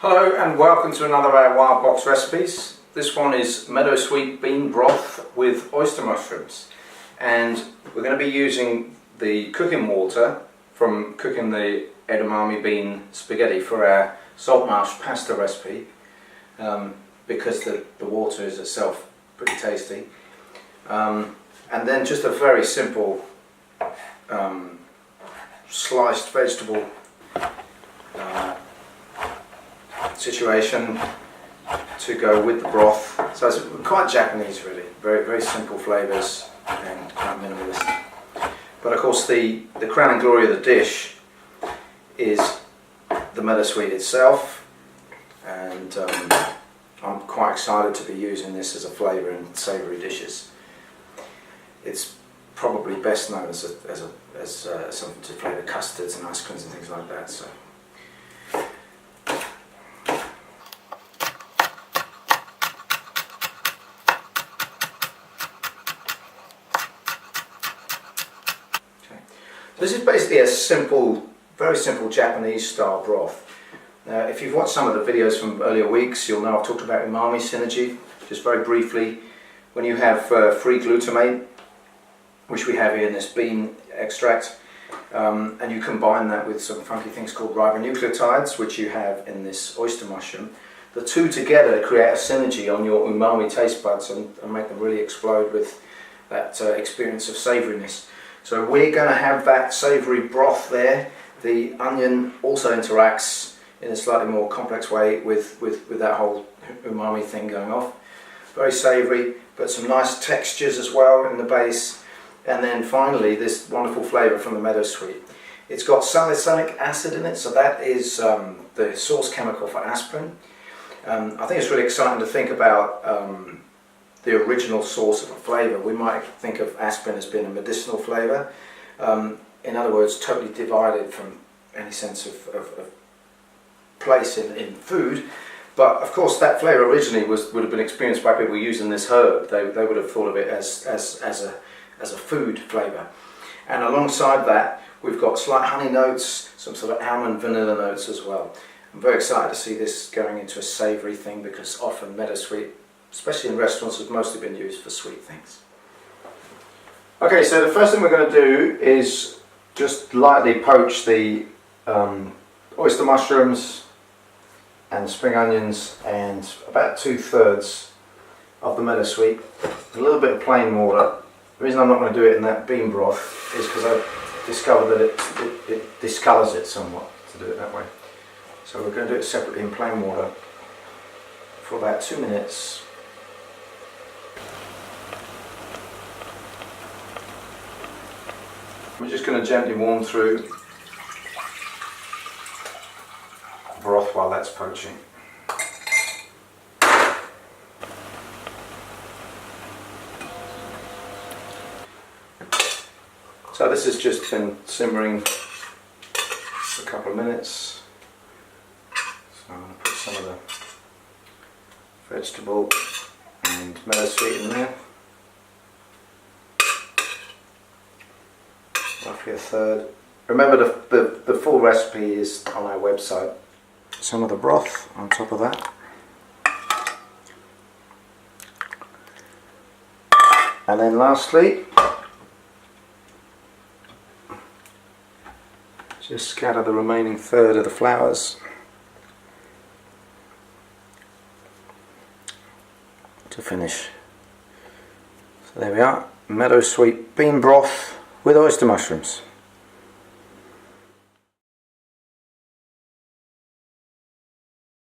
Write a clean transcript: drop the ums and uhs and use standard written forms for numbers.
Hello and welcome to another of our Wild Box recipes. This one is Meadow sweet bean broth with oyster mushrooms, and we're going to be using the cooking water from cooking the edamame bean spaghetti for our salt marsh pasta recipe, because the water is itself pretty tasty, and then just a very simple sliced vegetable situation to go with the broth. So it's quite Japanese really, very simple flavours and quite minimalist. But of course the crown and glory of the dish is the meadow sweet itself, and I'm quite excited to be using this as a flavour in savoury dishes. It's probably best known as something to flavour custards and ice creams and things like that. So. This is basically a simple, very simple Japanese style broth. If you've watched some of the videos from earlier weeks, you'll know I've talked about umami synergy. Just very briefly, when you have free glutamate, which we have here in this bean extract, and you combine that with some funky things called ribonucleotides, which you have in this oyster mushroom, the two together create a synergy on your umami taste buds and make them really explode with that experience of savouriness. So we're going to have that savoury broth there. The onion also interacts in a slightly more complex way with that whole umami thing going off. Very savoury, but some nice textures as well in the base. And then finally this wonderful flavour from the meadow sweet. It's got salicylic acid in it, so that is the source chemical for aspirin. I think it's really exciting to think about the original source of a flavour. We might think of aspirin as being a medicinal flavour, in other words totally divided from any sense of place in food, but of course that flavour originally would have been experienced by people using this herb. They would have thought of it as a food flavour, and alongside that we've got slight honey notes, some sort of almond vanilla notes as well. I'm very excited to see this going into a savoury thing, because often meadow sweet, especially in restaurants, has mostly been used for sweet things. Okay, so the first thing we're going to do is just lightly poach the oyster mushrooms and spring onions and about 2/3 of the meadow sweet, a little bit of plain water. The reason I'm not going to do it in that bean broth is because I've discovered that it discolours it somewhat to do it that way. So we're going to do it separately in plain water for about 2 minutes. We're just going to gently warm through the broth while that's poaching. So this has just been simmering for a couple of minutes. So I'm going to put some of the vegetable and meadow sweet in there. Roughly 1/3. Remember the full recipe is on our website. Some of the broth on top of that. And then lastly, just scatter the remaining 1/3 of the flowers to finish. So there we are, meadow sweet bean broth with oyster mushrooms.